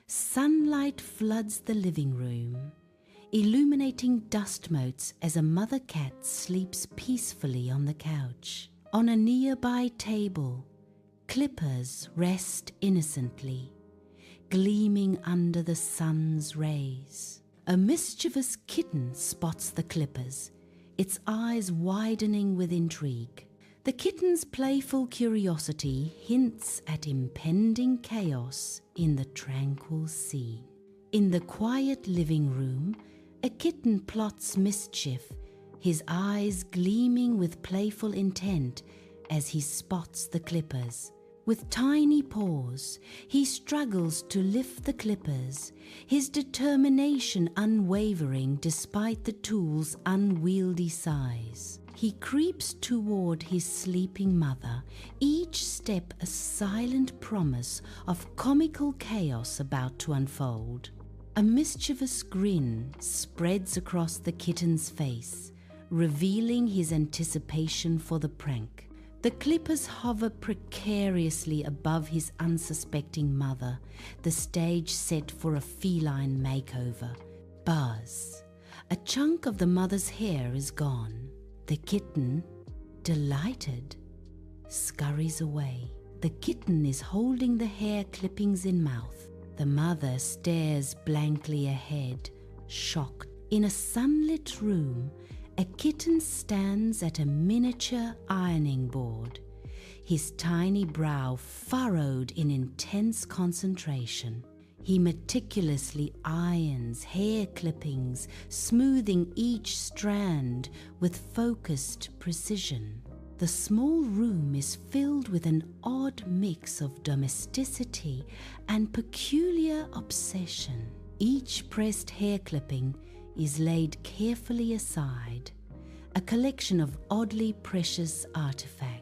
Sunlight floods the living room, illuminating dust motes as a mother cat sleeps peacefully on the couch. On a nearby table, clippers rest innocently, gleaming under the sun's rays. A mischievous kitten spots the clippers, its eyes widening with intrigue. The kitten's playful curiosity hints at impending chaos in the tranquil scene. In the quiet living room, a kitten plots mischief, his eyes gleaming with playful intent as he spots the clippers. With tiny paws, he struggles to lift the clippers, his determination unwavering despite the tool's unwieldy size. He creeps toward his sleeping mother, each step a silent promise of comical chaos about to unfold. A mischievous grin spreads across the kitten's face, revealing his anticipation for the prank. The clippers hover precariously above his unsuspecting mother, the stage set for a feline makeover. Buzz. A chunk of the mother's hair is gone. The kitten, delighted, scurries away. The kitten is holding the hair clippings in mouth. The mother stares blankly ahead, shocked. In a sunlit room, a kitten stands at a miniature ironing board, his tiny brow furrowed in intense concentration. He meticulously irons hair clippings, smoothing each strand with focused precision. The small room is filled with an odd mix of domesticity and peculiar obsession. Each pressed hair clipping is laid carefully aside, a collection of oddly precious artifacts.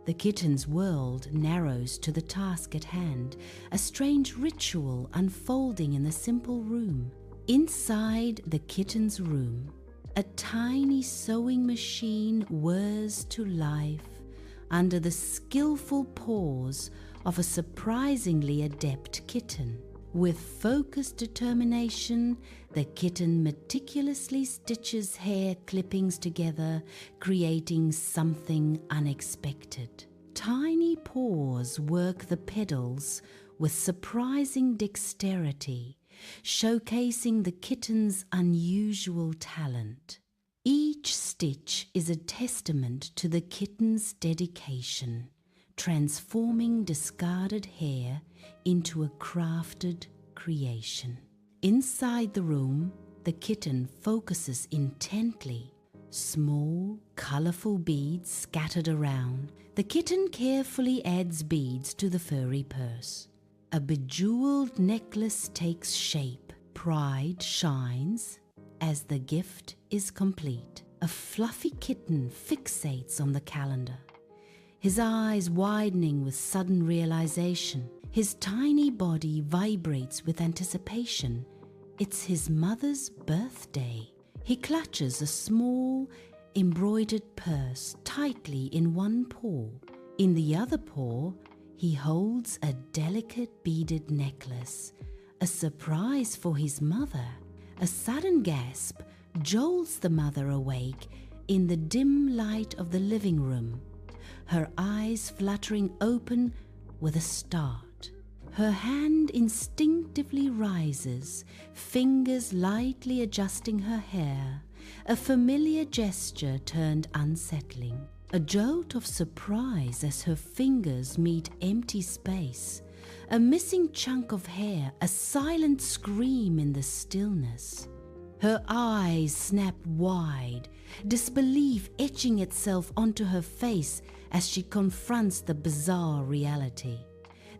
The kitten's world narrows to the task at hand, a strange ritual unfolding in the simple room. Inside the kitten's room, a tiny sewing machine whirs to life under the skillful paws of a surprisingly adept kitten. With focused determination, the kitten meticulously stitches hair clippings together, creating something unexpected. Tiny paws work the pedals with surprising dexterity, showcasing the kitten's unusual talent. Each stitch is a testament to the kitten's dedication, transforming discarded hair into a crafted creation. Inside the room, the kitten focuses intently. Small, colorful beads scattered around. The kitten carefully adds beads to the furry purse. A bejeweled necklace takes shape. Pride shines as the gift is complete. A fluffy kitten fixates on the calendar, his eyes widening with sudden realization. His tiny body vibrates with anticipation. It's his mother's birthday. He clutches a small, embroidered purse tightly in one paw. In the other paw, he holds a delicate beaded necklace, a surprise for his mother. A sudden gasp jolts the mother awake in the dim light of the living room, her eyes fluttering open with a start. Her hand instinctively rises, fingers lightly adjusting her hair, a familiar gesture turned unsettling. A jolt of surprise as her fingers meet empty space, a missing chunk of hair, a silent scream in the stillness. Her eyes snap wide, disbelief etching itself onto her face as she confronts the bizarre reality.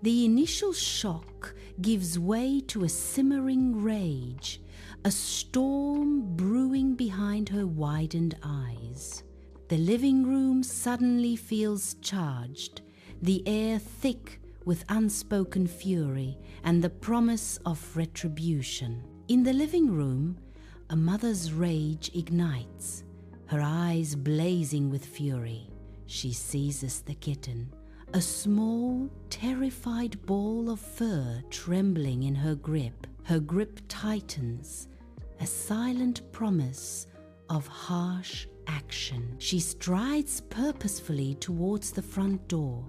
The initial shock gives way to a simmering rage, a storm brewing behind her widened eyes. The living room suddenly feels charged, the air thick with unspoken fury and the promise of retribution. In the living room, a mother's rage ignites, her eyes blazing with fury. She seizes the kitten, a small, terrified ball of fur trembling in her grip. Her grip tightens, a silent promise of harsh action. She strides purposefully towards the front door,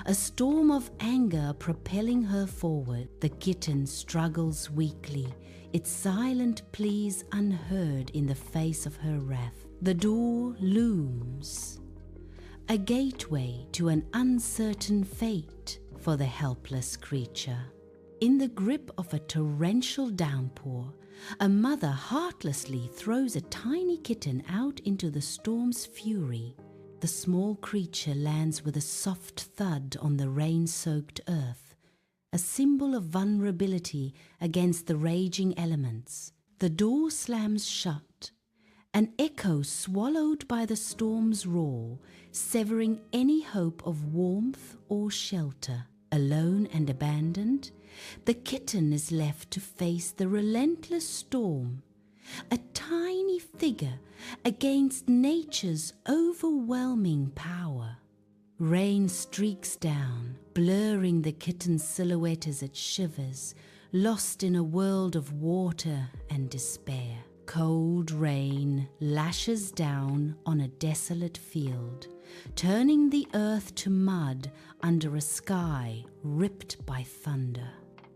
a storm of anger propelling her forward. The kitten struggles weakly, its silent pleas unheard in the face of her wrath. The door looms, a gateway to an uncertain fate for the helpless creature. In the grip of a torrential downpour, a mother heartlessly throws a tiny kitten out into the storm's fury. The small creature lands with a soft thud on the rain-soaked earth, a symbol of vulnerability against the raging elements. The door slams shut, an echo swallowed by the storm's roar, severing any hope of warmth or shelter. Alone and abandoned, the kitten is left to face the relentless storm, a tiny figure against nature's overwhelming power. Rain streaks down, blurring the kitten's silhouette as it shivers, lost in a world of water and despair. Cold rain lashes down on a desolate field, turning the earth to mud under a sky ripped by thunder.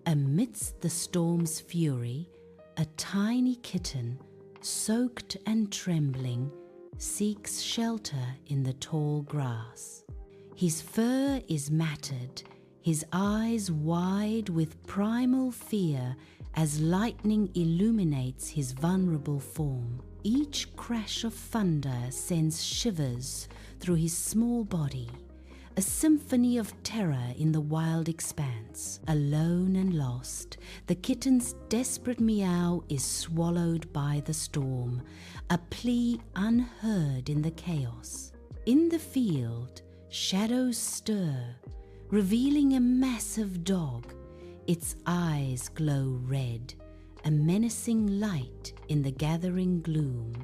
Amidst the storm's fury, a tiny kitten, soaked and trembling, seeks shelter in the tall grass. His fur is matted, his eyes wide with primal fear as lightning illuminates his vulnerable form. Each crash of thunder sends shivers through his small body, a symphony of terror in the wild expanse. Alone and lost, the kitten's desperate meow is swallowed by the storm, a plea unheard in the chaos. In the field, shadows stir, revealing a massive dog. Its eyes glow red, a menacing light in the gathering gloom.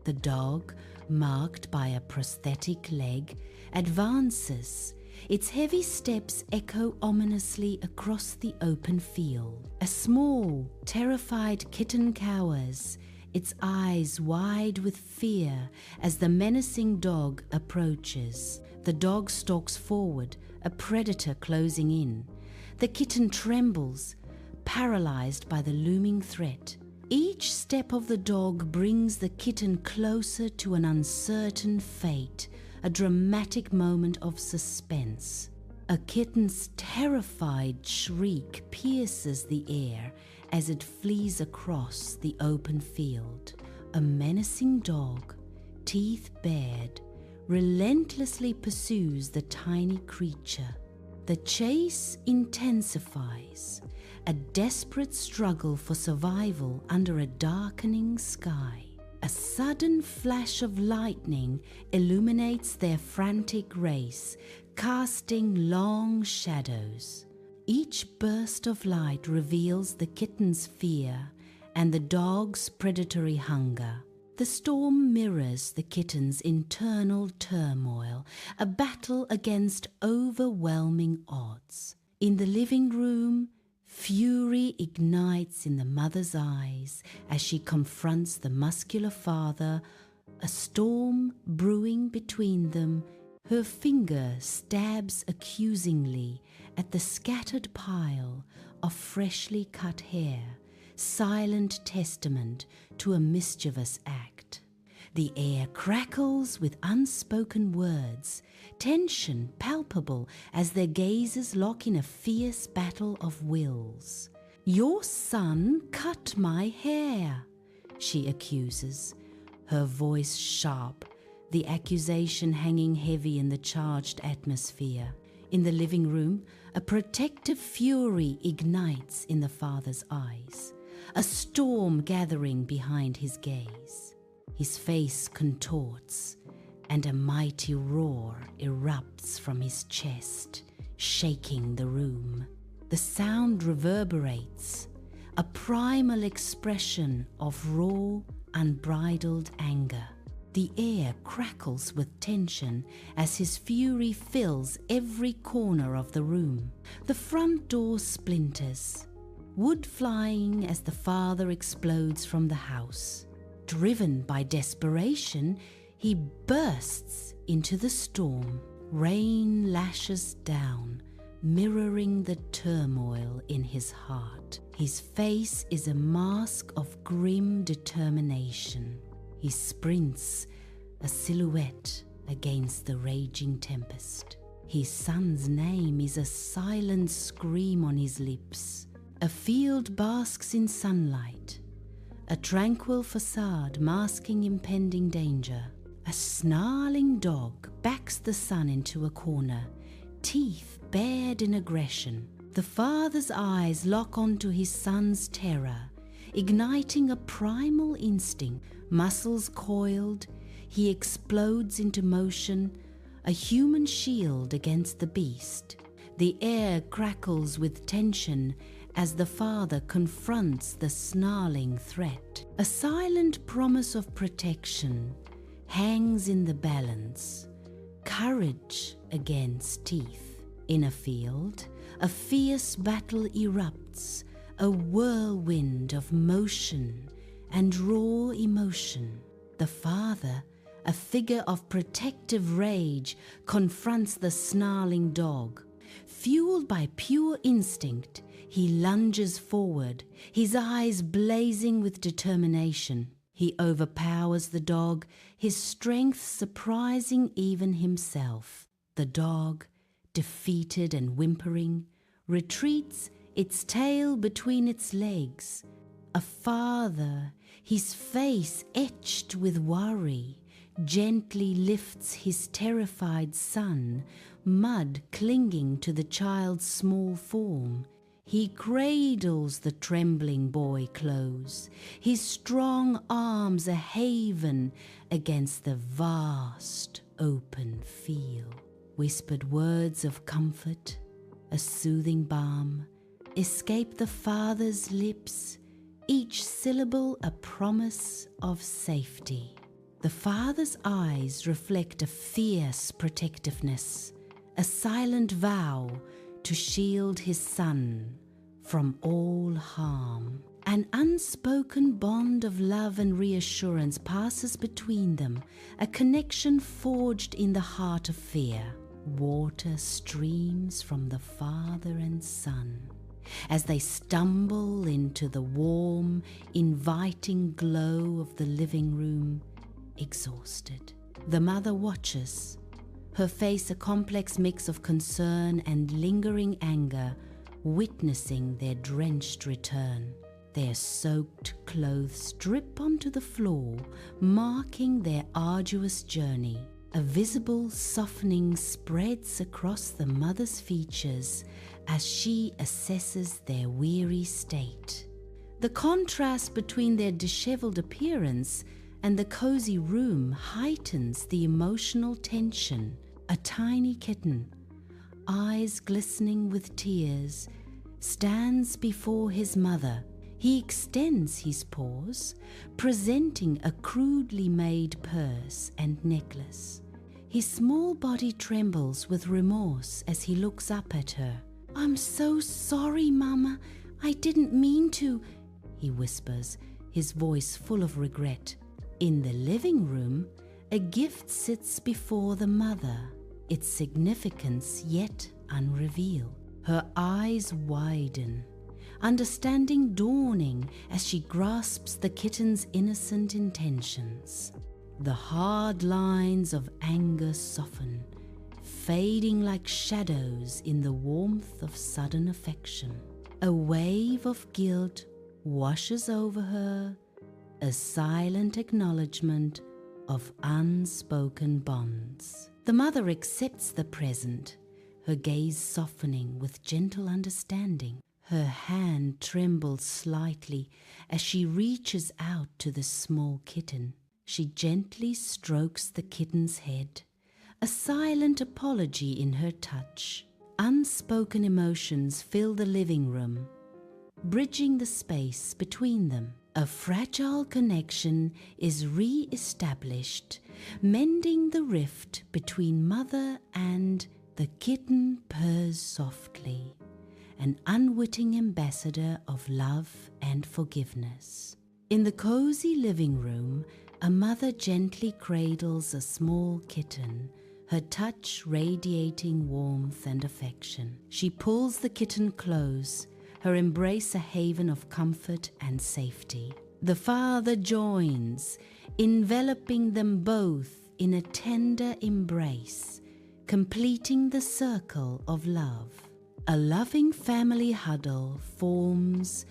The dog, marked by a prosthetic leg, advances. Its heavy steps echo ominously across the open field. A small, terrified kitten cowers, its eyes wide with fear as the menacing dog approaches. The dog stalks forward, a predator closing in. The kitten trembles, paralyzed by the looming threat. Each step of the dog brings the kitten closer to an uncertain fate, a dramatic moment of suspense. A kitten's terrified shriek pierces the air as it flees across the open field. A menacing dog, teeth bared, relentlessly pursues the tiny creature. The chase intensifies, a desperate struggle for survival under a darkening sky. A sudden flash of lightning illuminates their frantic race, casting long shadows. Each burst of light reveals the kitten's fear and the dog's predatory hunger. The storm mirrors the kitten's internal turmoil, a battle against overwhelming odds. In the living room, fury ignites in the mother's eyes as she confronts the muscular father, a storm brewing between them. Her finger stabs accusingly at the scattered pile of freshly cut hair, silent testament to a mischievous act. The air crackles with unspoken words, tension palpable as their gazes lock in a fierce battle of wills. "Your son cut my hair," she accuses, her voice sharp, the accusation hanging heavy in the charged atmosphere. In the living room, a protective fury ignites in the father's eyes, a storm gathering behind his gaze. His face contorts, and a mighty roar erupts from his chest, shaking the room. The sound reverberates, a primal expression of raw, unbridled anger. The air crackles with tension as his fury fills every corner of the room. The front door splinters, wood flying as the father explodes from the house. Driven by desperation, he bursts into the storm. Rain lashes down, mirroring the turmoil in his heart. His face is a mask of grim determination. He sprints, a silhouette against the raging tempest. His son's name is a silent scream on his lips. A field basks in sunlight, a tranquil facade masking impending danger. A snarling dog backs the son into a corner, teeth bared in aggression. The father's eyes lock onto his son's terror, igniting a primal instinct. Muscles coiled, he explodes into motion, a human shield against the beast. The air crackles with tension as the father confronts the snarling threat. A silent promise of protection hangs in the balance, courage against teeth. In a field, a fierce battle erupts, a whirlwind of motion and raw emotion. The father, a figure of protective rage, confronts the snarling dog. Fueled by pure instinct, he lunges forward, his eyes blazing with determination. He overpowers the dog, his strength surprising even himself. The dog, defeated and whimpering, retreats, its tail between its legs. A father, his face etched with worry, gently lifts his terrified son, mud clinging to the child's small form. He cradles the trembling boy close, his strong arms a haven against the vast open field. Whispered words of comfort, a soothing balm, escape the father's lips, each syllable a promise of safety. The father's eyes reflect a fierce protectiveness, a silent vow to shield his son from all harm. An unspoken bond of love and reassurance passes between them, a connection forged in the heart of fear. Water streams from the father and son as they stumble into the warm, inviting glow of the living room, exhausted. The mother watches, her face a complex mix of concern and lingering anger, witnessing their drenched return. Their soaked clothes drip onto the floor, marking their arduous journey. A visible softening spreads across the mother's features as she assesses their weary state. The contrast between their disheveled appearance and the cozy room heightens the emotional tension. A tiny kitten, eyes glistening with tears, stands before his mother. He extends his paws, presenting a crudely made purse and necklace. His small body trembles with remorse as he looks up at her. "I'm so sorry, Mama. I didn't mean to," he whispers, his voice full of regret. In the living room, a gift sits before the mother, its significance yet unrevealed. Her eyes widen, understanding dawning as she grasps the kitten's innocent intentions. The hard lines of anger soften, fading like shadows in the warmth of sudden affection. A wave of guilt washes over her, a silent acknowledgement of unspoken bonds. The mother accepts the present, her gaze softening with gentle understanding. Her hand trembles slightly as she reaches out to the small kitten. She gently strokes the kitten's head, a silent apology in her touch. Unspoken emotions fill the living room, bridging the space between them. A fragile connection is re-established, mending the rift between mother and the kitten purrs softly, an unwitting ambassador of love and forgiveness. In the cozy living room, a mother gently cradles a small kitten, her touch radiating warmth and affection. She pulls the kitten close, her embrace a haven of comfort and safety. The father joins, enveloping them both in a tender embrace, completing the circle of love. A loving family huddle forms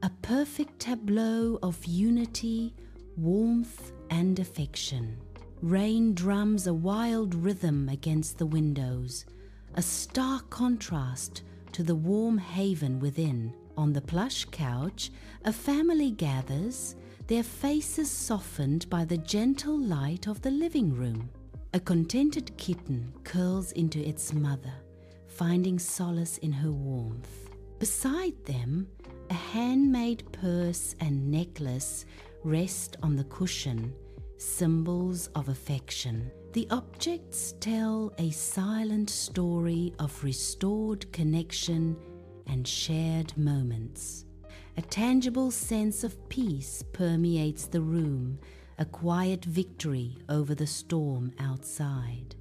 a perfect tableau of unity, warmth, and affection. Rain drums a wild rhythm against the windows, a stark contrast to the warm haven within. On the plush couch, a family gathers, their faces softened by the gentle light of the living room. A contented kitten curls into its mother, finding solace in her warmth. Beside them, a handmade purse and necklace rest on the cushion, symbols of affection. The objects tell a silent story of restored connection and shared moments. A tangible sense of peace permeates the room, a quiet victory over the storm outside.